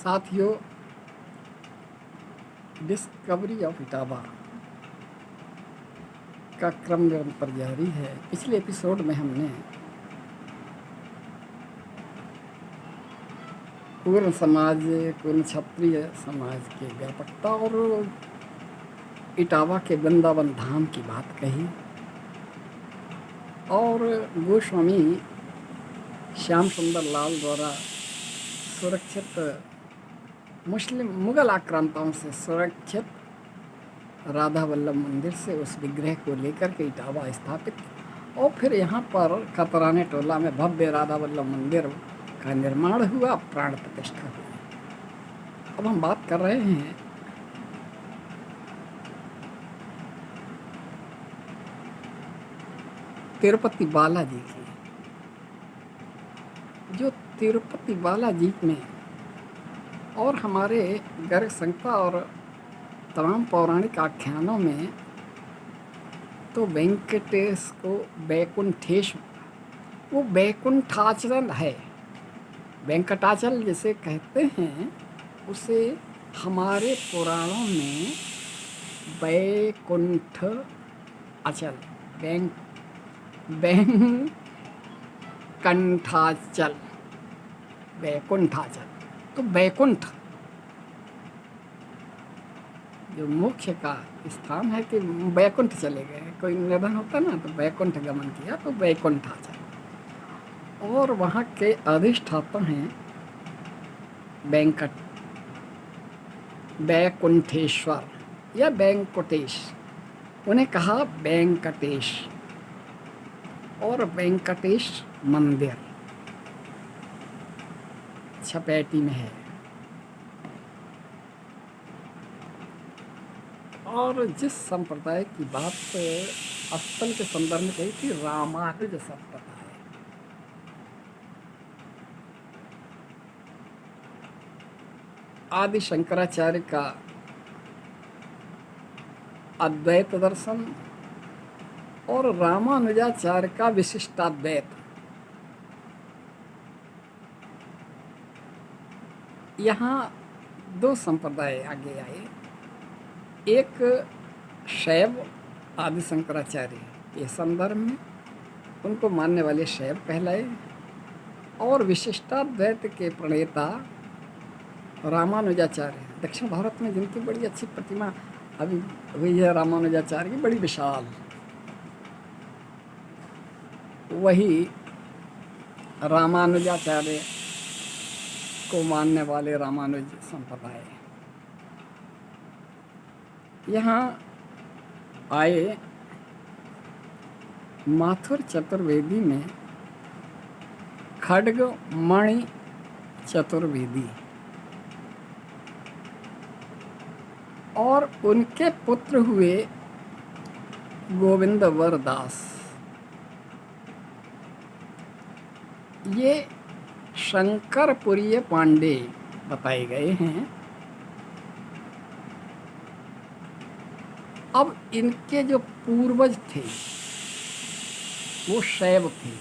साथियों, discovery of Etawah का क्रम निरंतर जारी है। पिछले एपिसोड में हमने कुर्ण समाज, कुर्ण क्षत्रिय समाज की व्यापकता और इटावा के वृंदावन धाम की बात कही और गोस्वामी श्याम सुंदर लाल द्वारा सुरक्षित मुगल आक्रांताओं से सुरक्षित राधा वल्लभ मंदिर से उस विग्रह को लेकर के इटावा स्थापित और फिर यहाँ पर खतराने टोला में भव्य राधा वल्लभ मंदिर का निर्माण हुआ, प्राण प्रतिष्ठा हुई। अब हम बात कर रहे हैं तिरुपति बालाजी की। जो तिरुपति बालाजी में और हमारे गर्ग संहिता और तमाम पौराणिक आख्यानों में तो वेंकटेश को वैकुंठेश, वो वैकुंठाचल है, वेंकटाचल जिसे कहते हैं, उसे हमारे पुराणों में वैकुंठ अचल, कंठाचल, वैकुंठाचल, तो वैकुंठ जो मोक्ष का स्थान है कि वैकुंठ चले गए, कोई निधन होता ना तो वैकुंठ गमन किया, तो वैकुंठाचल। और वहाँ के अधिष्ठाता हैं वैकुंठेश्वर या वेंकटेश, उन्हें कहा वेंकटेश। और वेंकटेश मंदिर छपेटी में है। और जिस संप्रदाय की बात स्थल के संदर्भ में कही थी, रामानुज संप्रदाय, आदि शंकराचार्य का अद्वैत दर्शन और रामानुजाचार्य का विशिष्टाद्वैत, यहाँ दो संप्रदाय आगे आए। एक शैव आदि शंकराचार्य के संदर्भ में उनको मानने वाले शैव कहलाए, और विशिष्टाद्वैत के प्रणेता रामानुजाचार्य, दक्षिण भारत में जिनकी बड़ी अच्छी प्रतिमा अभी हुई है रामानुजाचार्य की, बड़ी विशाल, वही रामानुजाचार्य को मानने वाले रामानुज संप्रदाय यहाँ आए। माथुर चतुर्वेदी में खड्गमणि चतुर्वेदी और उनके पुत्र हुए गोविंदवर दास, ये शंकरपुरीय पांडे बताए गए हैं। अब इनके जो पूर्वज थे वो शैव थे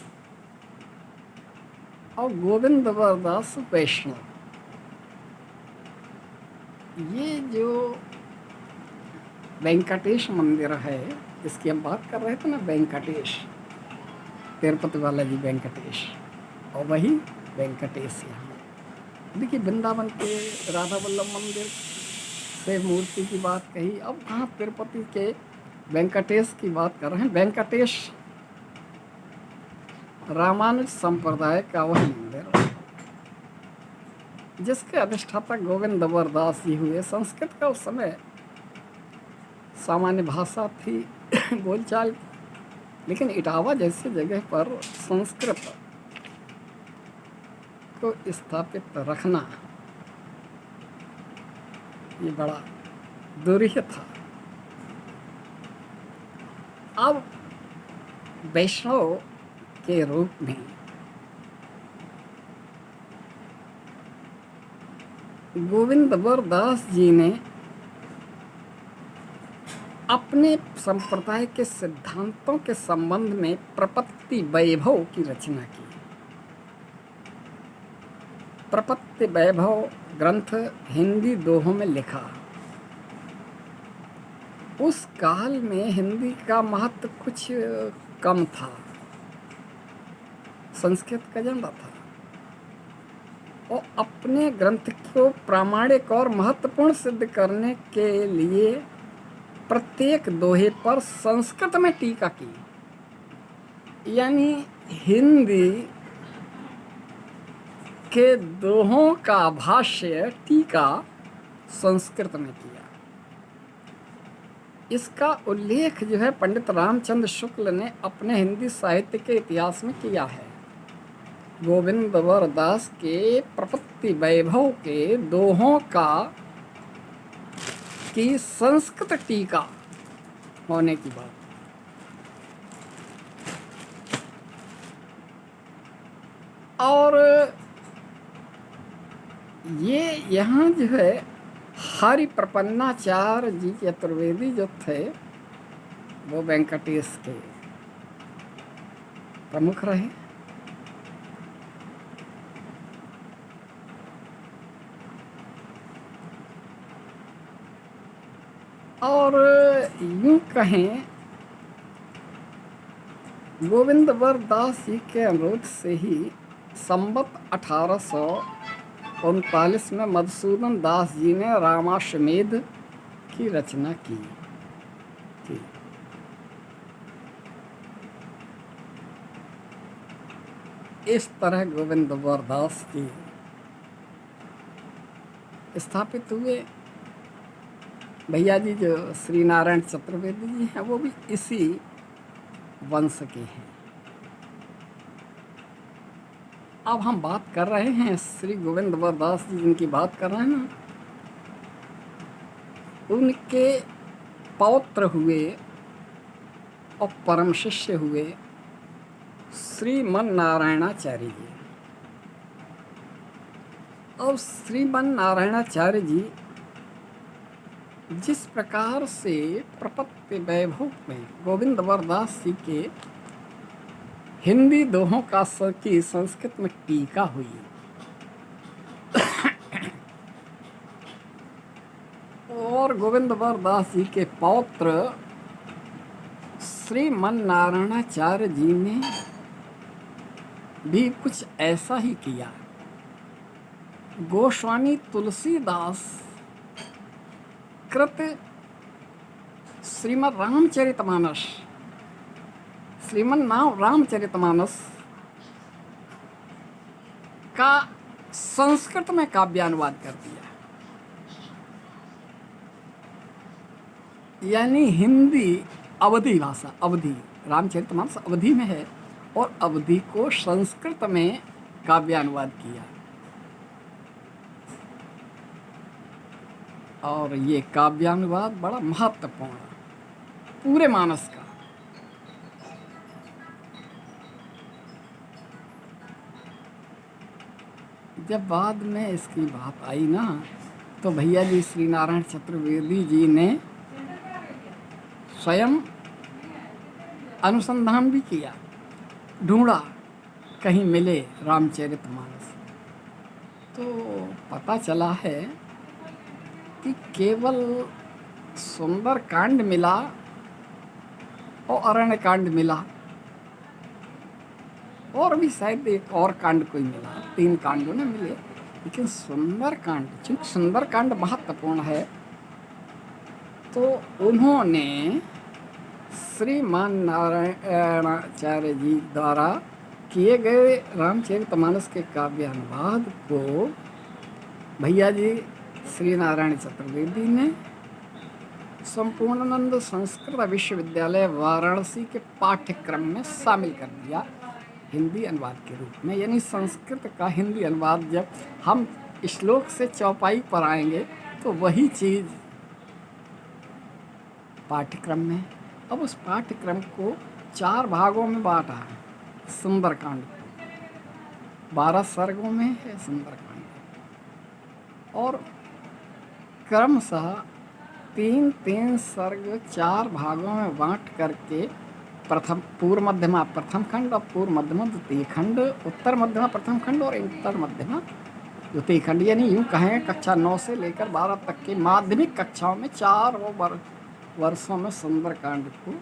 और गोविंदवर दास वैष्णव। ये जो वेंकटेश मंदिर है जिसकी हम बात कर रहे थे ना, वेंकटेश, तिरुपति बालाजी वेंकटेश, और वही वेंकटेश यहाँ। देखिए, वृंदावन के राधा वल्लभ मंदिर से मूर्ति की बात कही, अब कहाँ तिरुपति के वेंकटेश की बात कर रहे हैं। वेंकटेश रामानुज संप्रदाय का वह मंदिर जिसके अधिष्ठाता गोविंदवर दास जी हुए। संस्कृत का उस समय सामान्य भाषा थी बोलचाल की, लेकिन इटावा जैसे जगह पर संस्कृत को स्थापित रखना ये बड़ा दुर्लभ था। अब वैष्णव के रूप में गोविंदवर दास जी ने अपने संप्रदाय के सिद्धांतों के संबंध में प्रपत्ति वैभव की रचना की। प्रपत्ति वैभव ग्रंथ हिंदी दोहों में लिखा। उस काल में हिंदी का महत्व कुछ कम था, संस्कृत का ज़्यादा था, और अपने ग्रंथ को प्रामाणिक और महत्वपूर्ण सिद्ध करने के लिए प्रत्येक दोहे पर संस्कृत में टीका की। यानी हिंदी के दोहों का भाष्य टीका संस्कृत में किया। इसका उल्लेख जो है पंडित रामचंद्र शुक्ल ने अपने हिंदी साहित्य के इतिहास में किया है। गोविंदवर दास के प्रपत्ति वैभव के दोहों की संस्कृत टीका होने की बात। और ये यहाँ जो है हरि प्रपन्नाचार्य जी चतुर्वेदी जो थे वो वेंकटेश के प्रमुख रहे। और यूं कहें गोविंदवर दास जी के अनुरोध से ही संवत 1839 में मधुसूदन दास जी ने रामाश्वमेध की रचना की थी। इस तरह गोविंदवर दास जी स्थापित हुए। भैया जी जो श्री नारायण चतुर्वेदी जी हैं वो भी इसी वंश के हैं। अब हम बात कर रहे हैं श्री गोविंदवर दास जी जिनकी बात कर रहे हैं ना, उनके पौत्र हुए और परम शिष्य हुए श्रीमन नारायणाचार्य जी। और श्रीमन नारायणाचार्य जी जिस प्रकार से प्रपत्ति वैभव में गोविंदवर दास जी के हिंदी दोहों की संस्कृत में टीका हुई, और गोविंदवर दास जी के पौत्र श्रीमन नारायणाचार्य जी ने भी कुछ ऐसा ही किया। गोस्वामी तुलसीदास कृत श्रीमद् रामचरितमानस का संस्कृत में काव्यानुवाद कर दिया। यानी हिंदी अवधी भाषा, अवधी रामचरितमानस अवधी में है और अवधी को संस्कृत में काव्यानुवाद किया। और ये काव्यानुवाद बड़ा महत्वपूर्ण पूरे मानस का। जब बाद में इसकी बात आई ना, तो भैया जी श्री नारायण चतुर्वेदी जी ने स्वयं अनुसंधान भी किया, ढूंढा कहीं मिले रामचरितमानस। तो पता चला है कि केवल सुंदर कांड मिला और अरण्य कांड मिला, और भी शायद एक और कांड कोई मिला, 3 कांडों ने मिले। लेकिन सुंदर कांड, चूँकि सुंदर कांड महत्वपूर्ण है, तो उन्होंने श्रीमान नारायणाचार्य जी द्वारा किए गए रामचरितमानस के काव्यानुवाद को भैया जी श्री नारायण चतुर्वेदी ने संपूर्णानंद संस्कृत विश्वविद्यालय वाराणसी के पाठ्यक्रम में शामिल कर दिया हिंदी अनुवाद के रूप में। यानी संस्कृत का हिंदी अनुवाद जब हम श्लोक से चौपाई पर आएंगे तो वही चीज़ पाठ्यक्रम में। अब उस पाठ्यक्रम को 4 भागों में बांटा है। सुंदरकांड को 12 सर्गों में है सुंदरकांड, और क्रमशः 3-3 सर्ग 4 भागों में बांट करके प्रथम पूर्व मध्यमा प्रथम खंड और पूर्व मध्यमा द्वितीय खंड, उत्तर मध्यमा प्रथम खंड और उत्तर मध्यमा द्वितीयखंड यानी यूँ कहें कक्षा 9 से लेकर 12 तक की माध्यमिक कक्षाओं में 4 वर्षों में सुंदरकांड को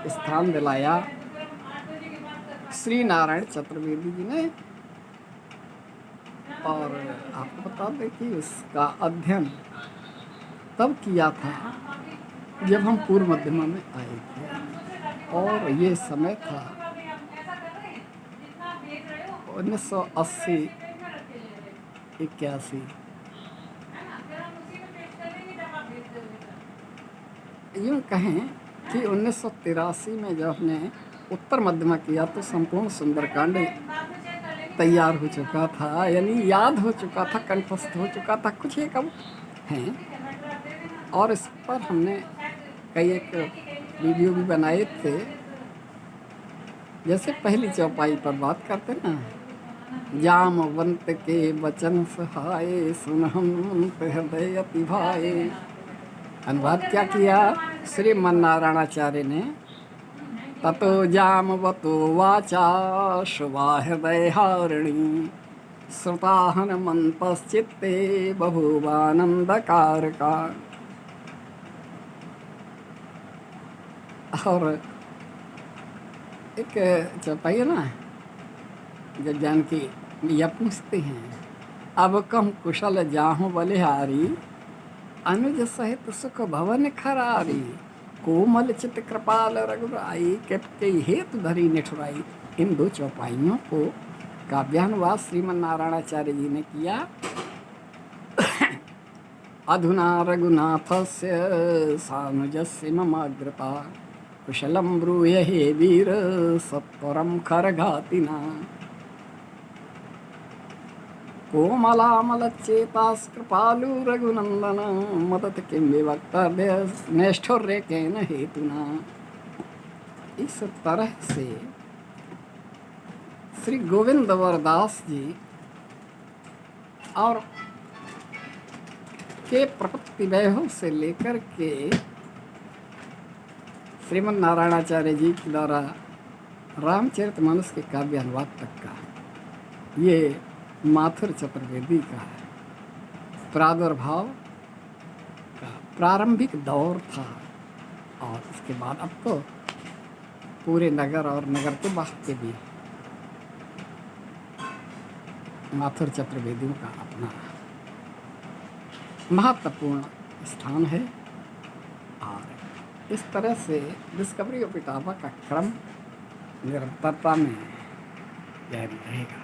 स्थान दिलाया श्री नारायण चतुर्वेदी जी ने। और आपको बता दें कि उसका अध्ययन तब किया था जब हम पूर्व मध्यमा में आए थे, और ये समय था 1980 81। यूँ कहें कि 1983 में जब हमने उत्तर मध्यमा किया तो संपूर्ण सुंदरकांड तैयार हो चुका था, यानी याद हो चुका था, कंठस्थ हो चुका था। कुछ एक अब हैं, और इस पर हमने कई एक वीडियो भी बनाए थे। जैसे पहली चौपाई पर बात करते ना, जामवंत के वचन सहाय सुन हनुमंत हृदय अति भाए। अनुवाद क्या किया श्रीमन नारायणाचार्य ने, ततो जामवतो वाचा शुभा हृदय हारिणी श्रुता हनुमंतश्चित्ते बभूवानंदकारका। और एक चौपाई है ना, जब जानकी यह पूछते हैं, अब कम कुशल जाहूँ बलिहारी अनुज सहित सुख भवन खरारी कोमल चित कृपाल रघुराई के हेतु धरी निठुराई। इन 2 चौपाइयों को काव्यानुवाद श्रीमन नारायणाचार्य जी ने किया। अधुना रघुनाथस्य सानुजस्य ममाग्रता कुशलम ब्रूहि हे वीर सत्वरम खरघातिना कोमलामलचेतास् कृपालु रघुनंदन मदत किं विवक्तव्य नैष्ठुर्य केन हेतुना। इस तरह से श्री गोविंद वरदास जी और के प्रपत्ति वैभव से लेकर के श्रीमन नारायणाचार्य जी के द्वारा रामचरितमानस के काव्य अनुवाद तक का ये माथुर चतुर्वेदी का प्रादुर्भाव का प्रारंभिक दौर था। और उसके बाद अब तो पूरे नगर और नगर के बाहर के भी माथुर चतुर्वेदियों का अपना महत्वपूर्ण स्थान है। और इस तरह से डिस्कवरी ऑफ इटावा का क्रम निरंतरता में जारी रहेगा।